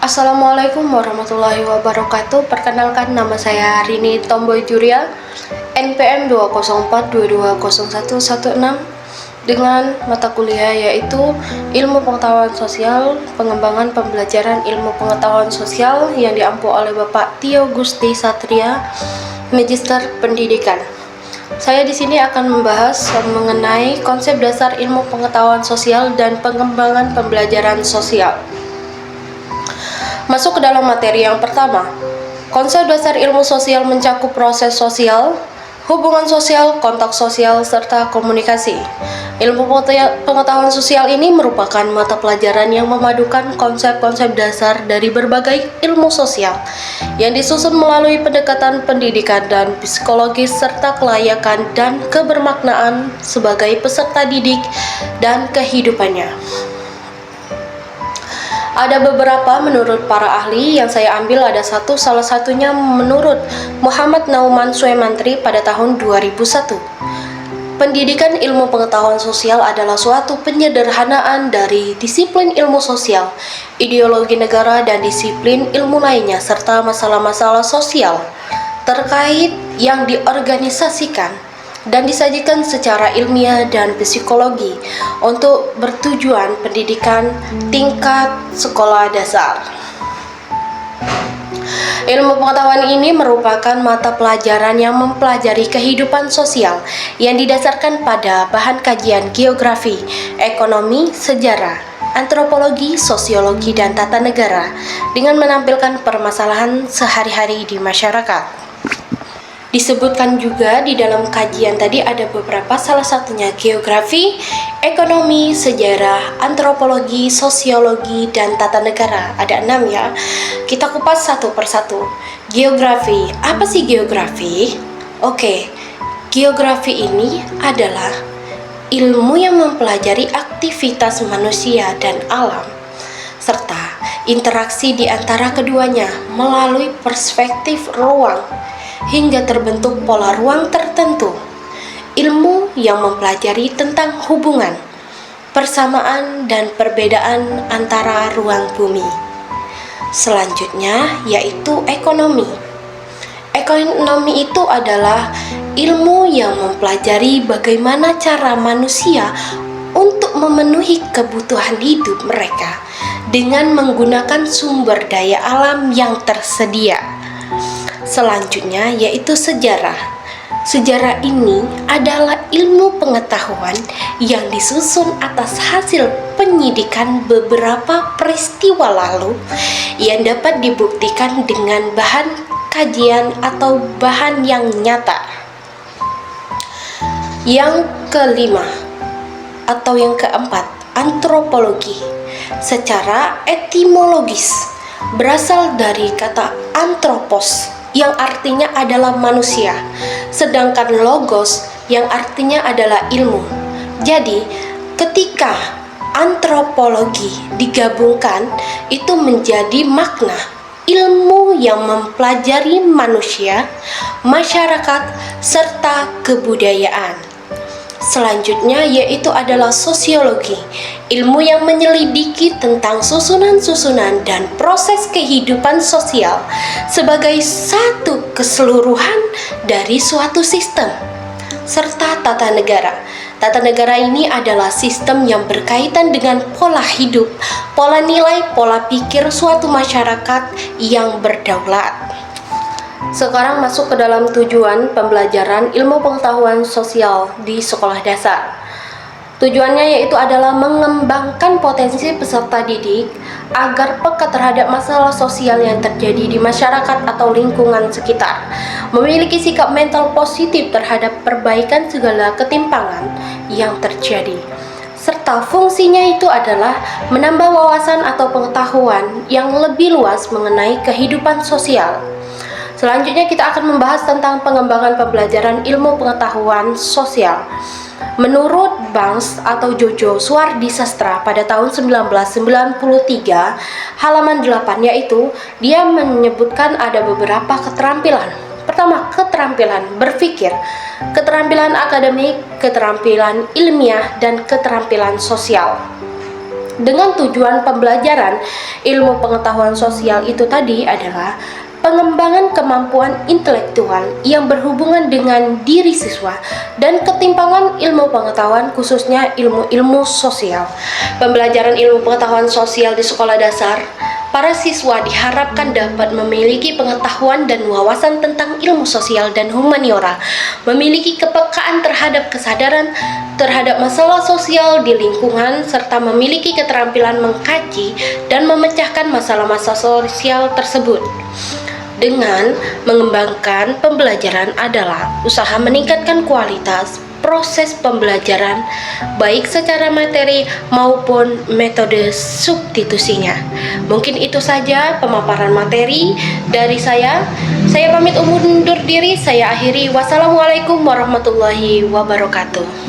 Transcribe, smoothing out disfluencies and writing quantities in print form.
Assalamualaikum warahmatullahi wabarakatuh. Perkenalkan, nama saya Rini Tomboy Juria, NPM 204220116, dengan mata kuliah yaitu Ilmu Pengetahuan Sosial, Pengembangan Pembelajaran Ilmu Pengetahuan Sosial yang diampu oleh Bapak Tio Gusti Satria, Magister Pendidikan. Saya di sini akan membahas mengenai konsep dasar ilmu pengetahuan sosial dan pengembangan pembelajaran sosial. Masuk ke dalam materi yang pertama. Konsep dasar ilmu sosial mencakup proses sosial, hubungan sosial, kontak sosial, serta komunikasi. Ilmu pengetahuan sosial ini merupakan mata pelajaran yang memadukan konsep-konsep dasar dari berbagai ilmu sosial yang disusun melalui pendekatan pendidikan dan psikologis serta kelayakan dan kebermaknaan sebagai peserta didik dan kehidupannya. Ada beberapa menurut para ahli yang saya ambil, ada salah satunya menurut Muhammad Nauman Suemantri pada tahun 2001. Pendidikan ilmu pengetahuan sosial adalah suatu penyederhanaan dari disiplin ilmu sosial, ideologi negara, dan disiplin ilmu lainnya, serta masalah-masalah sosial terkait yang diorganisasikan dan disajikan secara ilmiah dan psikologi untuk bertujuan pendidikan tingkat sekolah dasar. Ilmu pengetahuan ini merupakan mata pelajaran yang mempelajari kehidupan sosial yang didasarkan pada bahan kajian geografi, ekonomi, sejarah, antropologi, sosiologi, dan tata negara dengan menampilkan permasalahan sehari-hari di masyarakat. Disebutkan juga di dalam kajian tadi ada beberapa, salah satunya geografi, ekonomi, sejarah, antropologi, sosiologi, dan tata negara. Ada 6 ya. Kita kupas satu persatu. Geografi. Apa sih geografi? Oke, geografi ini adalah ilmu yang mempelajari aktivitas manusia dan alam, serta interaksi di antara keduanya melalui perspektif ruang hingga terbentuk pola ruang tertentu. Ilmu yang mempelajari tentang hubungan, persamaan, dan perbedaan antara ruang bumi. Selanjutnya yaitu ekonomi. Ekonomi itu adalah ilmu yang mempelajari bagaimana cara manusia untuk memenuhi kebutuhan hidup mereka dengan menggunakan sumber daya alam yang tersedia. Selanjutnya yaitu sejarah. Sejarah ini adalah ilmu pengetahuan yang disusun atas hasil penyidikan beberapa peristiwa lalu yang dapat dibuktikan dengan bahan kajian atau bahan yang nyata. Yang kelima atau yang keempat, antropologi. Secara etimologis berasal dari kata anthropos yang artinya adalah manusia, sedangkan logos yang artinya adalah ilmu. Jadi, ketika antropologi digabungkan, itu menjadi makna ilmu yang mempelajari manusia, masyarakat, serta kebudayaan. Selanjutnya yaitu adalah sosiologi, ilmu yang menyelidiki tentang susunan-susunan dan proses kehidupan sosial sebagai satu keseluruhan dari suatu sistem. Serta tata negara. Tata negara ini adalah sistem yang berkaitan dengan pola hidup, pola nilai, pola pikir suatu masyarakat yang berdaulat. Sekarang masuk ke dalam tujuan pembelajaran ilmu pengetahuan sosial di sekolah dasar. Tujuannya yaitu adalah mengembangkan potensi peserta didik agar peka terhadap masalah sosial yang terjadi di masyarakat atau lingkungan sekitar, memiliki sikap mental positif terhadap perbaikan segala ketimpangan yang terjadi, serta fungsinya itu adalah menambah wawasan atau pengetahuan yang lebih luas mengenai kehidupan sosial. Selanjutnya kita akan membahas tentang pengembangan pembelajaran ilmu pengetahuan sosial. Menurut Banks atau Jojo Suardi Sastra pada tahun 1993, halaman 8, yaitu dia menyebutkan ada beberapa keterampilan. Pertama, keterampilan berpikir, keterampilan akademik, keterampilan ilmiah, dan keterampilan sosial. Dengan tujuan pembelajaran ilmu pengetahuan sosial itu tadi adalah pengembangan kemampuan intelektual yang berhubungan dengan diri siswa dan ketimpangan ilmu pengetahuan khususnya ilmu-ilmu sosial. Pembelajaran ilmu pengetahuan sosial di sekolah dasar, para siswa diharapkan dapat memiliki pengetahuan dan wawasan tentang ilmu sosial dan humaniora, memiliki kepekaan terhadap kesadaran terhadap masalah sosial di lingkungan, serta memiliki keterampilan mengkaji dan memecahkan masalah-masalah sosial tersebut. Dengan mengembangkan pembelajaran adalah usaha meningkatkan kualitas proses pembelajaran baik secara materi maupun metode substitusinya. Mungkin itu saja pemaparan materi dari saya. Saya pamit undur diri, saya akhiri. Wassalamualaikum warahmatullahi wabarakatuh.